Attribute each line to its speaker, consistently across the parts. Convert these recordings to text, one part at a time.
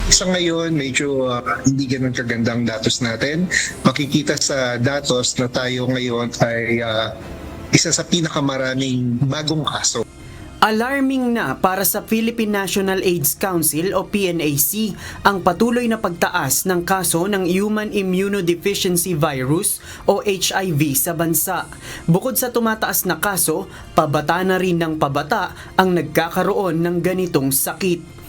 Speaker 1: Sa ngayon, medyo hindi ganun kagandang datos natin. Makikita sa datos na tayo ngayon ay isa sa pinakamaraming bagong kaso.
Speaker 2: Alarming na para sa Philippine National AIDS Council o PNAC ang patuloy na pagtaas ng kaso ng Human Immunodeficiency Virus o HIV sa bansa. Bukod sa tumataas na kaso, pabata na rin ng pabata ang nagkakaroon ng ganitong sakit.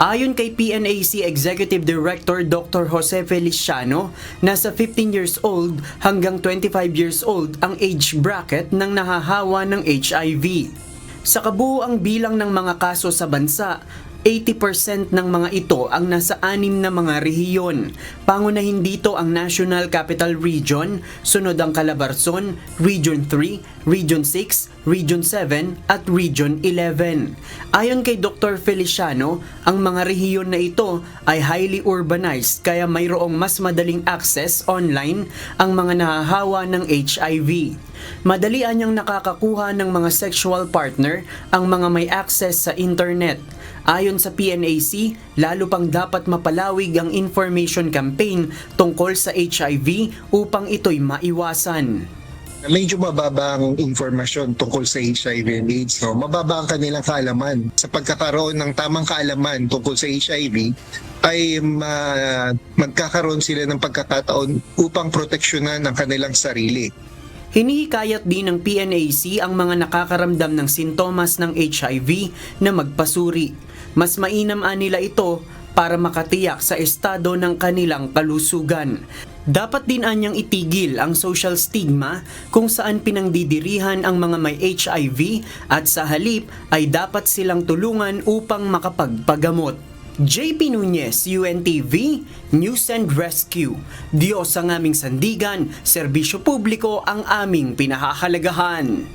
Speaker 2: Ayon kay PNAC Executive Director Dr. Jose Feliciano, nasa 15 years old hanggang 25 years old ang age bracket ng nahahawa ng HIV. Sa kabuuang bilang ng mga kaso sa bansa, 80% ng mga ito ang nasa 6 na mga rehiyon. Pangunahin dito ang National Capital Region, sunod ang Calabarzon, Region 3, Region 6, Region 7 at Region 11. Ayon kay Dr. Feliciano, ang mga rehiyon na ito ay highly urbanized kaya mayroong mas madaling access online ang mga nahahawa ng HIV. Madali anyang nakakakuha ng mga sexual partner ang mga may access sa internet. Ayon sa PNAC, lalo pang dapat mapalawig ang information campaign tungkol sa HIV upang ito'y maiwasan.
Speaker 1: Medyo mababa ang informasyon tungkol sa HIV and AIDS. No? Mababa ang kanilang kaalaman. Sa pagkakaroon ng tamang kaalaman tungkol sa HIV, ay magkakaroon sila ng pagkakataon upang proteksyonan ang kanilang sarili.
Speaker 2: Hinihikayat din ng PNAC ang mga nakakaramdam ng sintomas ng HIV na magpasuri. Mas mainam nila ito para makatiyak sa estado ng kanilang kalusugan. Dapat din anyang itigil ang social stigma kung saan pinangdidirihan ang mga may HIV at sa halip ay dapat silang tulungan upang makapagpagamot. JP Nunez, UNTV, News and Rescue. Diyos ang aming sandigan, serbisyo publiko ang aming pinahahalagahan.